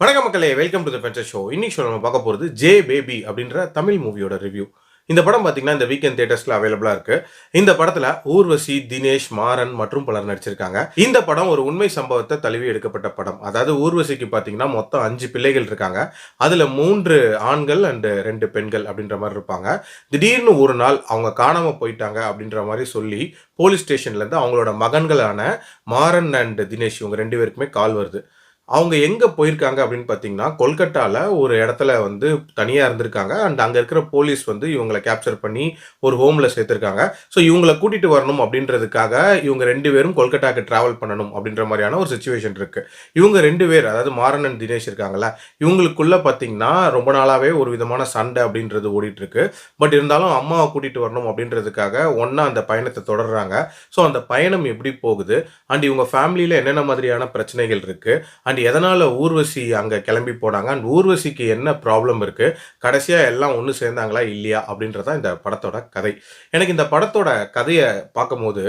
வணக்கம் மக்களே, welcome to the பென்சர் show. இன்னைக்கு ஷோ நம்ம பார்க்க போறது ஜே பேபி அப்படின்ற தமிழ் மூவியோட ரிவ்யூ. இந்த படம் பார்த்தீங்கன்னா இந்த வீக்கெண்ட் தியேட்டர்ஸ்ல அவைலபிளா இருக்கு. இந்த படத்துல ஊர்வசி, தினேஷ், மாறன் மற்றும் பலர் நடிச்சிருக்காங்க. இந்த படம் ஒரு உண்மை சம்பவத்தை தழுவி எடுக்கப்பட்ட படம். அதாவது ஊர்வசிக்கு பார்த்தீங்கன்னா மொத்தம் 5 பிள்ளைகள் இருக்காங்க. அதுல 3 ஆண்கள் அண்ட் 2 பெண்கள் அப்படின்ற மாதிரி இருப்பாங்க. திடீர்னு ஒரு நாள் அவங்க காணாம போயிட்டாங்க அப்படின்ற மாதிரி சொல்லி போலீஸ் ஸ்டேஷன்ல இருந்து அவங்களோட மகன்களான மாறன் அண்ட் தினேஷ் இவங்க 2 பேருக்குமே கால் வருது. அவங்க எங்க போயிருக்காங்க அப்படின்னு பார்த்தீங்கன்னா, கொல்கட்டால ஒரு இடத்துல வந்து தனியா இருந்திருக்காங்க. அண்ட் அங்க இருக்கிற போலீஸ் வந்து இவங்கள கேப்சர் பண்ணி ஒரு ஹோம்ல சேர்த்திருக்காங்க. ஸோ இவங்கள கூட்டிட்டு வரணும் அப்படின்றதுக்காக இவங்க 2 பேரும் கொல்கட்டாக்கு டிராவல் பண்ணணும் அப்படின்ற மாரியான ஒரு சிச்சுவேஷன் இருக்கு. இவங்க 2 பேர் அதாவது மாறன் அண்ட் தினேஷ் இருக்காங்கல்ல, இவங்களுக்குள்ள பார்த்தீங்கன்னா ரொம்ப நாளாவே ஒரு விதமான சண்டை அப்படின்றது ஓடிட்டு இருக்கு. பட் இருந்தாலும் அம்மாவ கூட்டிட்டு வரணும் அப்படின்றதுக்காக ஒண்ணா அந்த பயணத்த தொடர்றாங்க. ஸோ அந்த பயணம் எப்படி போகுது? அண்ட் இவங்க ஃபேமிலில என்னென்ன மாதிரியான பிரச்சனைகள் இருக்கு? அண்ட் எதனால ஊர்வசி அங்க கிளம்பி போனாங்க அண்ட் ஊர்வசிக்கு என்ன ப்ராப்ளம் இருக்கு, கடைசியா எல்லாம் ஒன்று சேர்ந்தாங்களா இல்லையா அப்படின்றதான் இந்த படத்தோட கதை. எனக்கு இந்த படத்தோட கதையை பார்க்கும்போது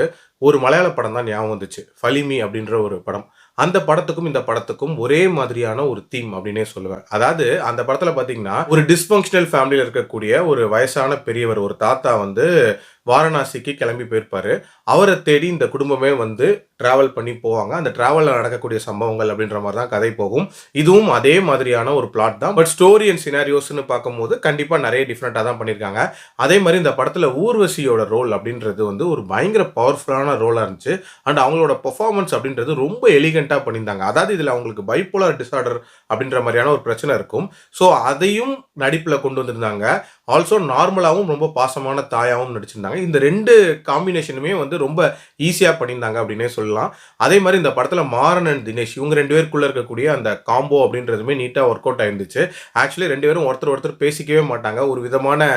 ஒரு மலையாள படம் தான் ஞாபகம் வந்துச்சு. ஃபலிமி அப்படின்ற ஒரு படம். அந்த படத்துக்கும் இந்த படத்துக்கும் ஒரே மாதிரியான ஒரு தீம் அப்படின்னே சொல்லுவேன். அதாவது அந்த படத்துல பாத்தீங்கன்னா ஒரு டிஸ்பங்க்ஷனல் ஃபேமிலியில இருக்கக்கூடிய ஒரு வயசான பெரியவர், ஒரு தாத்தா வந்து வாரணாசிக்கு கிளம்பி போயிருப்பாரு. அவரை தேடி இந்த குடும்பமே வந்து டிராவல் பண்ணி போவாங்க. அந்த டிராவல்ல நடக்கக்கூடிய சம்பவங்கள் அப்படின்ற மாதிரி தான் கதை போகும். இதுவும் அதே மாதிரியான ஒரு பிளாட் தான். பட் ஸ்டோரி அண்ட் சினாரியோஸ்னு பார்க்கும்போது கண்டிப்பா நிறைய டிஃப்ரெண்டா தான் பண்ணியிருக்காங்க. அதே மாதிரி இந்த படத்துல ஊர்வசியோட ரோல் அப்படின்றது வந்து ஒரு பயங்கர பவர்ஃபுல்லான ரோலா இருந்துச்சு. அண்ட் அவங்களோட பெர்ஃபார்மன்ஸ் அப்படின்றது ரொம்ப எலிகென்ட்டா பண்ணியிருந்தாங்க. அதாவது இதுல அவங்களுக்கு பைபோலார் டிஸார்டர் அப்படின்ற மாதிரியான ஒரு பிரச்சனை இருக்கும். ஸோ அதையும் நடிப்புல கொண்டு வந்திருந்தாங்க. ஆல்சோ நார்மலாவும் ரொம்ப பாசமான தாயாவும் நடிச்சிருந்தாங்க. இந்த 2 காம்பினேஷனுமே வந்து ரொம்ப ஈஸியா பண்ணியிருந்தாங்க அப்படின்னே சொல்லலாம். அதே மாதிரி இந்த படத்துல மாறன் அண்ட் தினேஷ் இவங்க 2 பேருக்குள்ள இருக்கக்கூடிய அந்த காம்போ அப்படின்றதுமே நீட்டா ஒர்க் அவுட் ஆயிருந்துச்சு. ஆக்சுவலி 2 பேரும் ஒருத்தர் ஒருத்தர் பேசிக்கவே மாட்டாங்க. ஒரு விதமான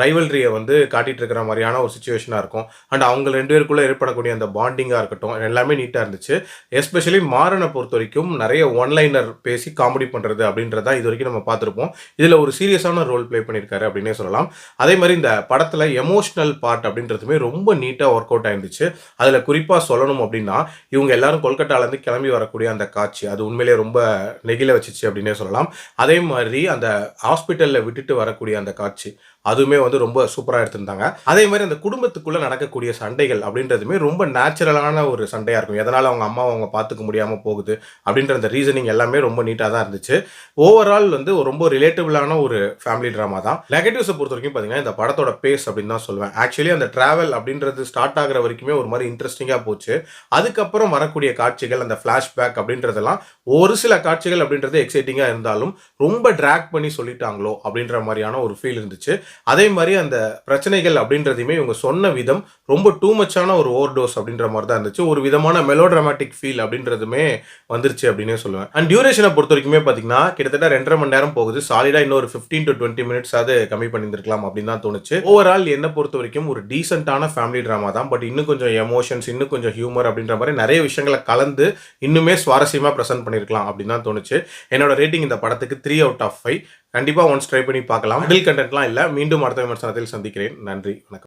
ரைவல்ரியை வந்து காட்டிட்டு இருக்கிற மாதிரியான ஒரு சிச்சுவேஷனா இருக்கும். அண்ட் அவங்க 2 பேருக்குள்ள ஏற்படக்கூடிய அந்த பாண்டிங்கா இருக்கட்டும் எல்லாமே நீட்டா இருந்துச்சு. எஸ்பெஷலி மாறனை பொறுத்த வரைக்கும் நிறைய ஒன்லைனர் பேசி காமெடி பண்றது அப்படின்றத இது வரைக்கும் நம்ம பார்த்திருப்போம். இதுல ஒரு சீரியஸான ரோல் பிளே பண்ணியிருக்காரு அப்படின்னே சொல்லலாம். அதே மாதிரி இந்த படத்துல எமோஷனல் பார்ட் அப்படின்றதுமே ரொம்ப நீட்டா ஒர்க் அவுட் ஆயிருந்துச்சு. அதுல குறிப்பா சொல்லணும் அப்படின்னா இவங்க எல்லாரும் கொல்கட்டால இருந்து கிளம்பி வரக்கூடிய அந்த காட்சி அது உண்மையிலேயே ரொம்ப நெகிழ வச்சுச்சு அப்படின்னே சொல்லலாம். அதே மாதிரி அந்த ஹாஸ்பிட்டல்ல விட்டுட்டு வரக்கூடிய அந்த காட்சி அதுவுமே வந்து ரொம்ப சூப்பரா எடுத்திருந்தாங்க. அதே மாதிரி அந்த குடும்பத்துக்குள்ள நடக்கக்கூடிய சண்டைகள் அப்படின்றதுமே ரொம்ப நேச்சுரலான ஒரு சண்டையா இருக்கும். எதனால அவங்க அம்மாவை அவங்க பார்த்துக்க முடியாம போகுது அப்படின்ற அந்த ரீசனிங் எல்லாமே ரொம்ப நீட்டா தான் இருந்துச்சு. ஓவரால் வந்து ரொம்ப ரிலேட்டபிளான ஒரு ஃபேமிலி டிராமா தான். நெகட்டிவ்ஸை பொறுத்த வரைக்கும் பார்த்தீங்கன்னா இந்த படத்தோட பேஸ் அப்படின்னு தான் சொல்லுவேன். ஆக்சுவலி அந்த டிராவல் அப்படின்றது ஸ்டார்ட் ஆகிற வரைக்குமே ஒரு மாதிரி இன்ட்ரெஸ்டிங்காக போச்சு. அதுக்கப்புறம் வரக்கூடிய காட்சிகள் அந்த ஃபிளாஷ்பேக் அப்படின்றதெல்லாம் ஒரு சில காட்சிகள் அப்படின்றது எக்ஸைட்டிங்காக இருந்தாலும் ரொம்ப ட்ராக் பண்ணி சொல்லிட்டாங்களோ அப்படின்ற மாதிரியான ஒரு ஃபீல் இருந்துச்சு. அதே மாதிரி அந்த பிரச்சனைகள் அப்படின்றதையுமே இவங்க சொன்ன விதம் ரொம்ப டூ மச்சான ஒரு ஓவர் டோஸ் அப்படின்ற மாதிரி தான் இருந்துச்சு. ஒரு விதமான மெலோட்ராமேட்டிக் ஃபீல் அப்படின்றதுமே வந்துருச்சு அப்படின்னே சொல்லுவேன். அண்ட் டியூரேஷனை பொறுத்த வரைக்குமே பார்த்தீங்கன்னா கிட்டத்தட்ட 2.5 மணி நேரம் போகுது. சாலிடா இன்னொரு 15 to 20 மினிட்ஸ் ஆவது கம்மி பண்ணியிருக்கலாம் அப்படின்னு தான் தோணுச்சு. ஓவரால் என்ன பொறுத்த வரைக்கும் ஒரு டீசென்டான ஃபேமிலி டிராமா தான். பட் இன்னும் கொஞ்சம் எமோஷன்ஸ், இன்னும் கொஞ்சம் ஹியூமர் அப்படின்ற மாதிரி நிறைய விஷயங்களை கலந்து இன்னுமே சுவாரஸ்யமா பிரசன்ட் பண்ணியிருக்கலாம் அப்படின்னு தான் தோணுச்சு. என்னோட ரேட்டிங் இந்த படத்துக்கு 3 out of 5. கண்டிப்பா ஒன்ஸ் ட்ரை பண்ணி பார்க்கலாம். அடல்ட் கண்டென்ட்லாம் இல்ல. மீண்டும் அடுத்த விமர்சனத்தில் சந்திக்கிறேன். நன்றி, வணக்கம்.